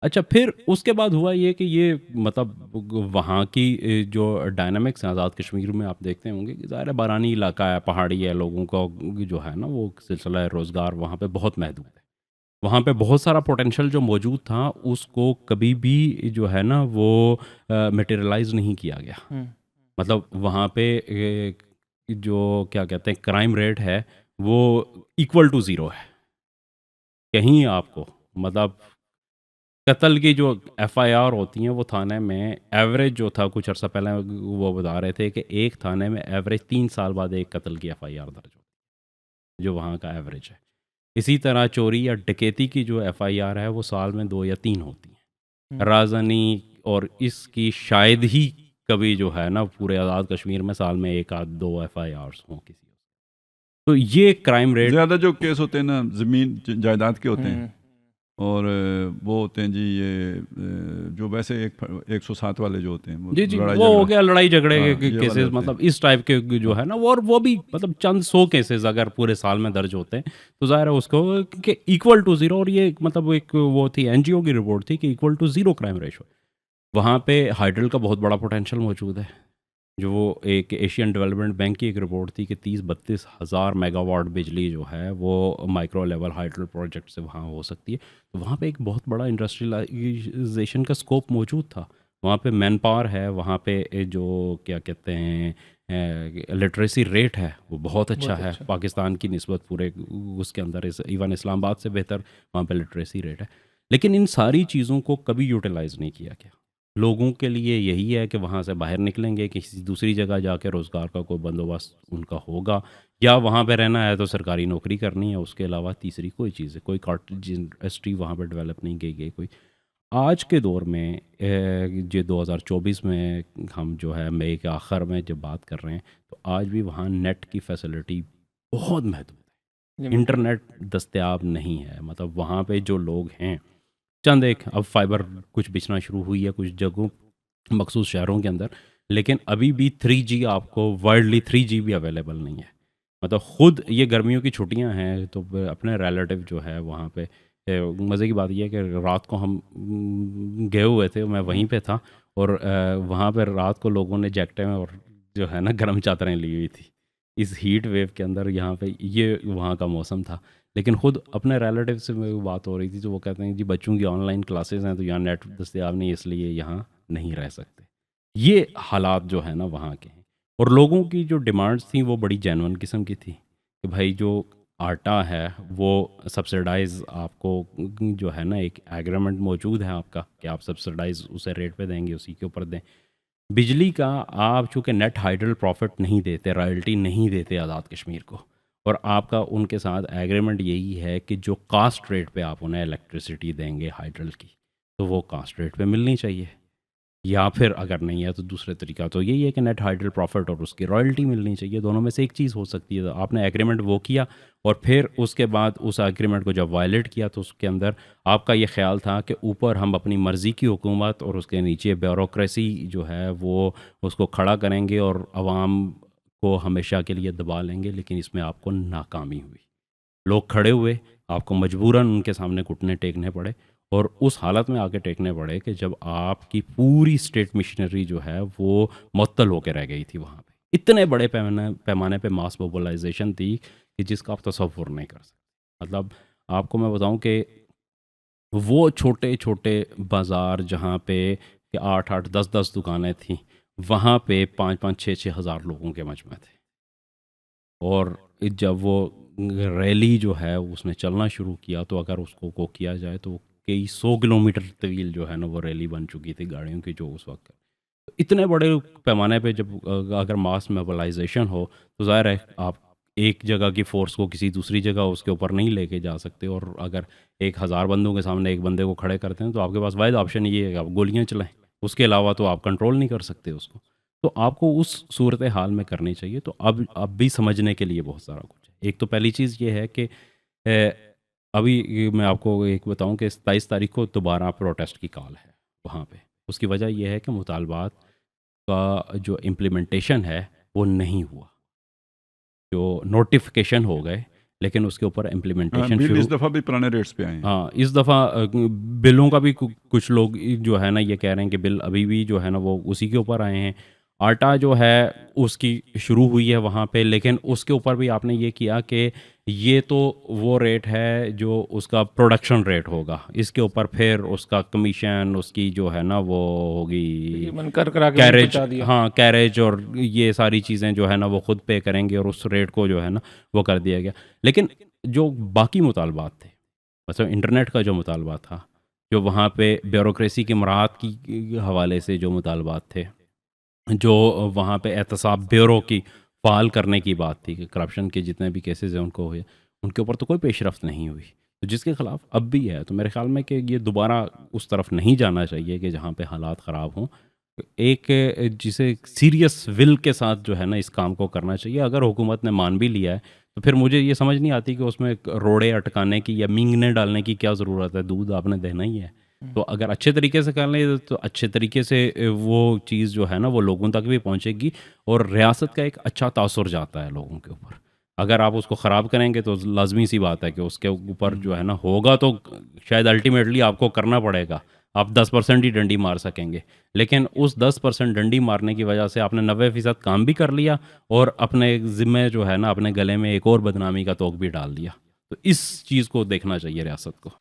अच्छा, फिर उसके बाद हुआ ये कि ये मतलब वहाँ की जो डायनामिक्स हैं आज़ाद कश्मीर में, आप देखते होंगे कि ज़ाहिर है बारानी इलाका है, पहाड़ी है, लोगों का जो है ना वो सिलसिला रोज़गार वहाँ पे बहुत महदूद है। वहाँ पे बहुत सारा पोटेंशियल जो मौजूद था, उसको कभी भी जो है ना वो मटेरियलाइज़ नहीं किया गया। हुँ। मतलब वहाँ पे जो क्या कहते हैं क्राइम रेट है, वो इक्वल टू ज़ीरो है। कहीं आपको मतलब कत्ल की जो एफआईआर होती हैं वो थाने में एवरेज जो था कुछ अर्सा पहले, वो बता रहे थे कि एक थाने में एवरेज 3 साल बाद एक कत्ल की एफआईआर दर्ज होती है, जो वहाँ का एवरेज है। इसी तरह चोरी या डकैती की जो एफआईआर है वो साल में 2 या 3 होती है। हुँ। राजधानी और इसकी शायद ही कभी जो है ना पूरे आज़ाद कश्मीर में साल में 1 आध 2 एफआईआर हों किसी। तो ये क्राइम रेट। ज़्यादा जो केस होते हैं ना ज़मीन जायदाद के होते हैं, हुँ। और वो होते हैं जी ये जो वैसे 107 वाले जो होते हैं वो जी, जी, लड़ाई वो हो झगड़ा। गया लड़ाई झगड़े हाँ, के ये वाले केसेस, होते हैं। मतलब इस टाइप के जो हाँ। है ना वो भी मतलब चंद 100 केसेस अगर पूरे साल में दर्ज होते हैं, तो ज़ाहिर है उसको कि इक्वल टू ज़ीरो। और ये मतलब एक वो थी एनजीओ की रिपोर्ट थी कि equal to zero crime ratio. वहाँ पे हाइड्रल का बहुत बड़ा पोटेंशियल मौजूद है। जो वो एक एशियन डेवलपमेंट बैंक की एक रिपोर्ट थी कि 30-32 हज़ार मेगावाट बिजली जो है वो माइक्रो लेवल हाइड्रल प्रोजेक्ट से वहाँ हो सकती है। तो वहाँ पे एक बहुत बड़ा इंडस्ट्रियलाइजेशन का स्कोप मौजूद था। वहाँ पे मैन पावर है, वहाँ पे जो क्या कहते हैं लिटरेसी रेट है वो बहुत अच्छा बहुत है अच्छा। पाकिस्तान की निस्बत। पूरे उसके अंदर इवन इस्लामाबाद से बेहतर वहाँ पे लिटरेसी रेट है। लेकिन इन सारी चीज़ों को कभी यूटिलाइज़ नहीं किया गया। लोगों के लिए यही है कि वहाँ से बाहर निकलेंगे, किसी दूसरी जगह जाके रोज़गार का कोई बंदोबस्त उनका होगा, या वहाँ पे रहना है तो सरकारी नौकरी करनी है। उसके अलावा तीसरी कोई चीज़ है, कोई कॉटेज इंडस्ट्री वहाँ पे डेवलप नहीं की गई कोई। आज के दौर में ये 2024 में हम जो है मई के आखिर में जब बात कर रहे हैं, तो आज भी वहाँ नेट की फैसिलिटी बहुत महदूद है। लिमिटेड है। इंटरनेट दस्तयाब नहीं है। मतलब वहाँ पे जो लोग हैं, चंद एक अब फाइबर कुछ बिछना शुरू हुई है कुछ जगहों, मखसूस शहरों के अंदर, लेकिन अभी भी 3G आपको वर्ल्डली 3G भी अवेलेबल नहीं है। मतलब खुद ये गर्मियों की छुट्टियां हैं तो अपने रिलेटिव जो है वहाँ पे मज़े की बात यह है कि रात को हम गए हुए थे, मैं वहीं हुँ। पे था, और वहाँ पे रात को लोगों ने जैकेटें और जो है ना गर्म चादरें ली हुई थी इस हीट वेव के अंदर। यहाँ पे ये वहाँ का मौसम था। लेकिन खुद अपने रिलेटिव से मेरी बात हो रही थी तो वो कहते हैं जी बच्चों की ऑनलाइन क्लासेस हैं तो यहाँ नेट दस्तयाब नहीं, इसलिए यहाँ नहीं रह सकते। ये हालात जो है ना वहाँ के हैं। और लोगों की जो डिमांड्स थी वो बड़ी जेन्युइन किस्म की थी कि भाई जो आटा है वो सब्सिडाइज आपको जो है ना एक एग्रीमेंट मौजूद है आपका कि आप सब्सिडाइज उसे रेट पे देंगे, उसी के ऊपर दें। बिजली का आप चूँकि नेट हाइडल प्रॉफिट नहीं देते, रॉयल्टी नहीं देते आज़ाद कश्मीर को, और आपका उनके साथ एग्रीमेंट यही है कि जो कास्ट रेट पे आप उन्हें इलेक्ट्रिसिटी देंगे हाइडल की, तो वो कास्ट रेट पे मिलनी चाहिए। या फिर अगर नहीं है तो दूसरे तरीका तो यही है कि नेट हाइडल प्रॉफिट और उसकी रॉयल्टी मिलनी चाहिए। दोनों में से एक चीज़ हो सकती है। तो आपने एग्रीमेंट वो किया, और फिर उसके बाद उस एग्रीमेंट को जब वायलेट किया तो उसके अंदर आपका ये ख्याल था कि ऊपर हम अपनी मर्ज़ी की हुकूमत और उसके नीचे ब्यूरोक्रेसी जो है वो उसको खड़ा करेंगे और आवाम को हमेशा के लिए दबा लेंगे। लेकिन इसमें आपको नाकामी हुई। लोग खड़े हुए, आपको मजबूरन उनके सामने घुटने टेकने पड़े, और उस हालत में आके टेकने पड़े कि जब आपकी पूरी स्टेट मशीनरी जो है वो मुअत्तल होकर रह गई थी वहाँ पे। इतने बड़े पैमाने पे मास मोबिलाइजेशन थी कि जिसका आप तसव्वुर नहीं कर सकते। मतलब आपको मैं बताऊं कि वो छोटे छोटे बाज़ार जहाँ पे कि 8-8 10-10 दुकानें थीं, वहाँ पे 5-5 6-6 हज़ार लोगों के मजमे थे। और जब वो रैली जो है उसने चलना शुरू किया तो अगर उसको को किया जाए तो कई 100 किलोमीटर तवील जो है ना वो रैली बन चुकी थी गाड़ियों की जो उस वक्त। तो इतने बड़े पैमाने पे जब अगर मास मोबिलाइजेशन हो तो ज़ाहिर है आप एक जगह की फ़ोर्स को किसी दूसरी जगह उसके ऊपर नहीं लेके जा सकते। और अगर 1,000 बंदों के सामने एक बंदे को खड़े करते हैं तो आपके पास वाहिद ऑप्शन ये है कि आप गोलियां चलाएं। उसके अलावा तो आप कंट्रोल नहीं कर सकते उसको। तो आपको उस सूरत हाल में करनी चाहिए। तो अब भी समझने के लिए बहुत सारा कुछ है। एक तो पहली चीज़ ये है कि अभी ये मैं आपको एक बताऊं कि 27 तारीख को दोबारा प्रोटेस्ट की कॉल है वहाँ पे। उसकी वजह यह है कि मुतालबात का जो इम्प्लीमेंटेशन है वो नहीं हुआ। जो नोटिफिकेशन हो गए, लेकिन उसके ऊपर इम्प्लीमेंटेशन बिल शुरू। इस दफ़ा भी पुराने रेट्स पे आए हैं। हाँ, इस दफ़ा बिलों का भी कुछ लोग जो है ना ये कह रहे हैं कि बिल अभी भी जो है ना वो उसी के ऊपर आए हैं। आटा जो है उसकी शुरू हुई है वहाँ पे, लेकिन उसके ऊपर भी आपने ये किया कि ये तो वो रेट है जो उसका प्रोडक्शन रेट होगा, इसके ऊपर फिर उसका कमीशन, उसकी जो है ना वो होगी मन कर करा के कैरेज, पहुंचा दिया। हाँ कैरेज, और ये सारी चीज़ें जो है ना वो खुद पे करेंगे और उस रेट को जो है ना वो कर दिया गया। लेकिन जो बाकी मुतालबात थे, मतलब इंटरनेट का जो मुतालबा था, जो वहाँ पे ब्यूरोक्रेसी की मराहत की हवाले से जो मुतालबात थे, जो वहाँ पे एहतसाब ब्यूरो की फ़ाल करने की बात थी कि करप्शन के जितने भी केसेस हैं उनको हुए, उनके ऊपर तो कोई पेशरफ्त नहीं हुई, तो जिसके ख़िलाफ़ अब भी है। तो मेरे ख़्याल में कि ये दोबारा उस तरफ नहीं जाना चाहिए कि जहाँ पे हालात ख़राब हों। एक जिसे सीरियस विल के साथ जो है ना इस काम को करना चाहिए। अगर हुकूमत ने मान भी लिया है तो फिर मुझे ये समझ नहीं आती कि उसमें रोड़े अटकाने की या मींगने डालने की क्या ज़रूरत है। दूध आपने देना ही है, तो अगर अच्छे तरीके से कर लें तो अच्छे तरीके से वो चीज़ जो है ना वो लोगों तक भी पहुंचेगी और रियासत का एक अच्छा तासुर जाता है लोगों के ऊपर। अगर आप उसको ख़राब करेंगे तो लाजमी सी बात है कि उसके ऊपर जो है ना होगा तो शायद अल्टीमेटली आपको करना पड़ेगा। आप 10% ही डंडी मार सकेंगे, लेकिन उस 10% डंडी मारने की वजह से आपने 90% काम भी कर लिया और अपने ज़िम्मे जो है ना अपने गले में एक और बदनामी का तोग भी डाल दिया। तो इस चीज़ को देखना चाहिए रियासत को।